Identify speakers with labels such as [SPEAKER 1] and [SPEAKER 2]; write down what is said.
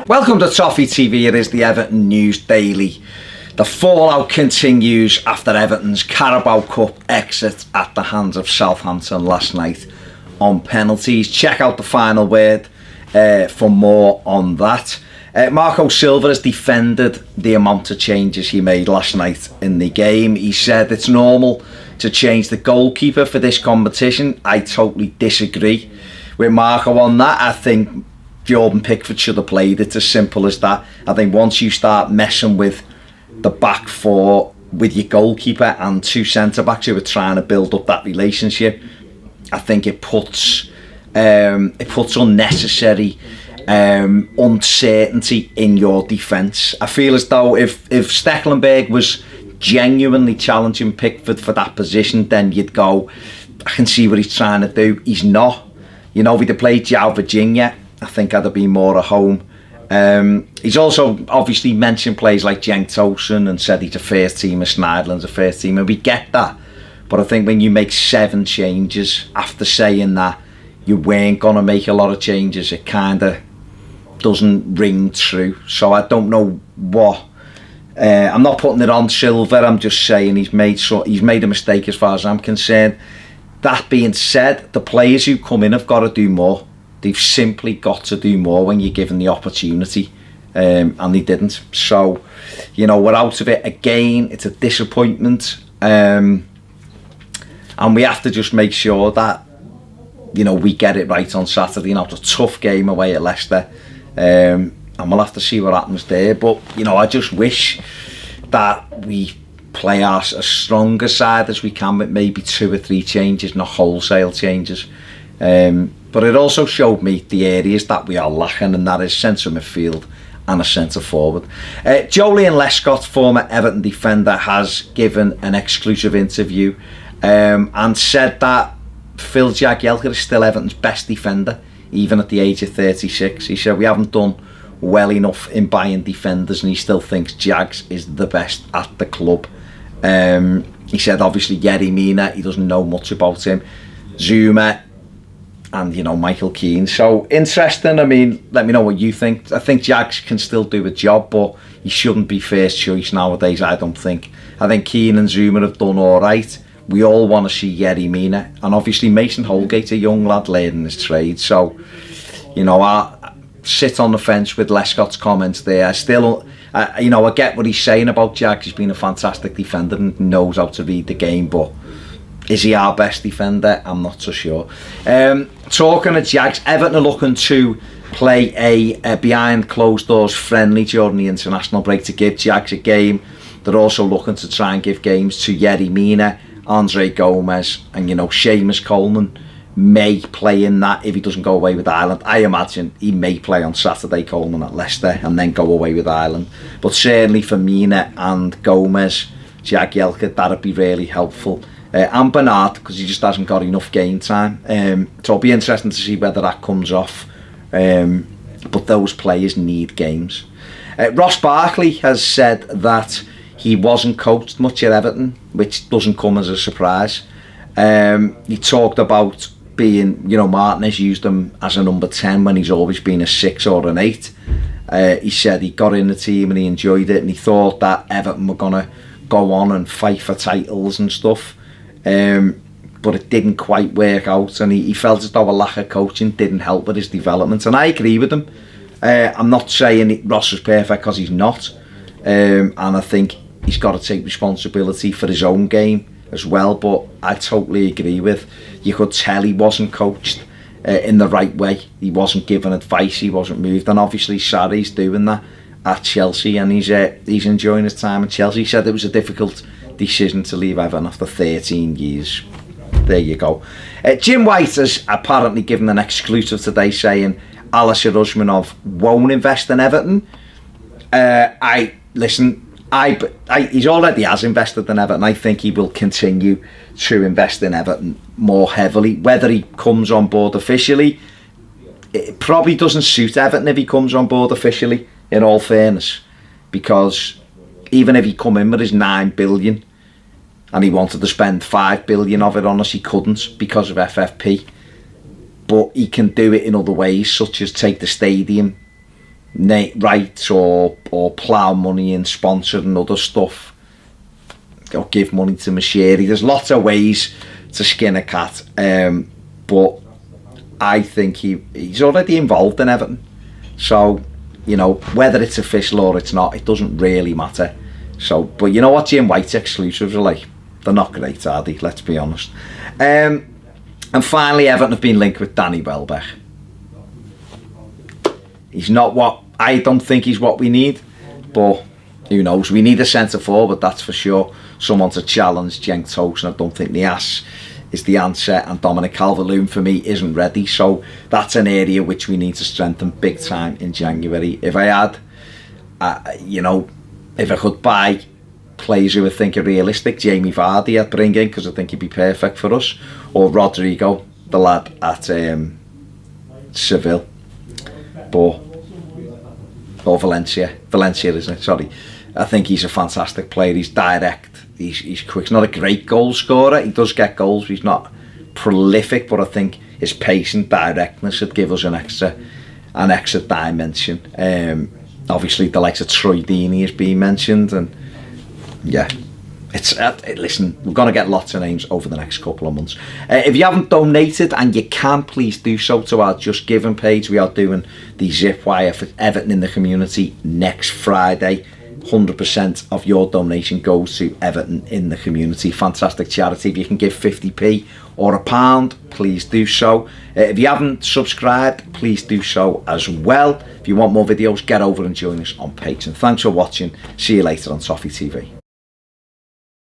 [SPEAKER 1] Welcome to Toffee TV. It is the Everton News Daily. The fallout continues after Everton's Carabao Cup exit at the hands of Southampton last night on penalties. Check out the final word for more on that. Marco Silva has defended the amount of changes he made last night in the game. He said it's normal to change the goalkeeper for this competition. I totally disagree with Marco on that. I think Jordan Pickford should have played. It's as simple as that. I think once you start messing with the back four with your goalkeeper and two centre-backs who are trying to build up that relationship, I think it puts unnecessary uncertainty in your defence. I feel as though if Stekelenburg was genuinely challenging Pickford for that position, then you'd go, I can see what he's trying to do. He's not. You know, if he'd have played João Virginia, I think I'd have been more at home. He's also obviously mentioned players like Cenk Tosun and said he's a first teamer, Schneiderlin's a first teamer. We get that. But I think when you make 7 changes after saying that you weren't going to make a lot of changes, it kind of doesn't ring true. So I don't know what. I'm not putting it on Silva. I'm just saying he's made a mistake as far as I'm concerned. That being said, the players who come in have got to do more. They've simply got to do more when you're given the opportunity, and they didn't. So, you know, we're out of it again. It's a disappointment, and we have to just make sure that, you know, we get it right on Saturday. You know, it's a tough game away at Leicester, and we'll have to see what happens there. But, you know, I just wish that we play our as stronger side as we can with maybe 2 or 3 changes, not wholesale changes. But it also showed me the areas that we are lacking, and that is centre midfield and a centre forward. Joleon Lescott, former Everton defender, has given an exclusive interview and said that Phil Jagielka is still Everton's best defender, even at the age of 36. He said we haven't done well enough in buying defenders, and he still thinks Jags is the best at the club. He said obviously Yerry Mina, he doesn't know much about him. Zuma, and, you know, Michael Keane. So interesting. I mean, let me know what you think. I think Jags can still do a job, but he shouldn't be first choice nowadays, I don't think. I think Keane and Zuma have done all right. We all want to see Yerry Mina, and obviously Mason Holgate, a young lad learning his trade. So, you know, I sit on the fence with Lescott's comments there. You know, I get what he's saying about Jags. He's been a fantastic defender and knows how to read the game, but is he our best defender? I'm not so sure. Talking of Jags, Everton are looking to play a behind closed doors friendly during the international break to give Jags a game. They're also looking to try and give games to Yerry Mina, Andre Gomez, and, you know, Seamus Coleman may play in that if he doesn't go away with Ireland. I imagine he may play on Saturday, Coleman at Leicester, and then go away with Ireland. But certainly for Mina and Gomez, Jagielka, that'd be really helpful. And Bernard, because he just hasn't got enough game time. So it'll be interesting to see whether that comes off. But those players need games. Ross Barkley has said that he wasn't coached much at Everton, which doesn't come as a surprise. He talked about being, you know, Martinez used him as a number 10 when he's always been a 6 or an 8. He said he got in the team and he enjoyed it, and he thought that Everton were going to go on and fight for titles and stuff. But it didn't quite work out, and he felt as though a lack of coaching didn't help with his development, and I agree with him. I'm not saying Ross is perfect, because he's not, and I think he's got to take responsibility for his own game as well, but I totally agree with, you could tell he wasn't coached in the right way. He wasn't given advice, he wasn't moved, and obviously Sarri's doing that at Chelsea, and he's enjoying his time at Chelsea. He said it was a difficult decision to leave Everton after 13 years. There you go. Jim White has apparently given an exclusive today saying Alisher Usmanov won't invest in Everton. He's already has invested in Everton. I think he will continue to invest in Everton more heavily. Whether he comes on board officially, it probably doesn't suit Everton if he comes on board officially, in all fairness, because even if he come in with his 9 billion and he wanted to spend 5 billion of it on us, he couldn't because of FFP. But he can do it in other ways, such as take the stadium rights or plough money in sponsoring other stuff, or give money to Mashiri. There's lots of ways to skin a cat, but I think he's already involved in Everton, so you know, whether it's official or it's not, it doesn't really matter. So, but you know what Jim White's exclusives are like? They're not great, are they? Let's be honest. And finally, Everton have been linked with Danny Welbeck. He's not what, I don't think he's what we need, but who knows? We need a centre forward, that's for sure. Someone to challenge Cenk Tosun. I don't think Niasse is the answer, and Dominic Calvert-Lewin for me isn't ready. So that's an area which we need to strengthen big time in January. If I had, you know, if I could buy players who I think are realistic, Jamie Vardy I'd bring in because I think he'd be perfect for us, or Rodrigo, the lad at Seville, or Valencia, isn't it? Sorry. I think he's a fantastic player. He's direct. He's quick. He's not a great goal scorer. He does get goals, but he's not prolific. But I think his pace and directness would give us an extra dimension. Obviously, the likes of Troy Deeney has been mentioned, and yeah, listen, we're going to get lots of names over the next couple of months. If you haven't donated, and you can, please do so to our Just Giving page. We are doing the zip wire for Everton in the community next Friday. 100% of your donation goes to Everton in the community. Fantastic charity. If you can give 50p or £1, please do so. If you haven't subscribed, please do so as well. If you want more videos, get over and join us on Patreon. Thanks for watching. See you later on Toffee TV.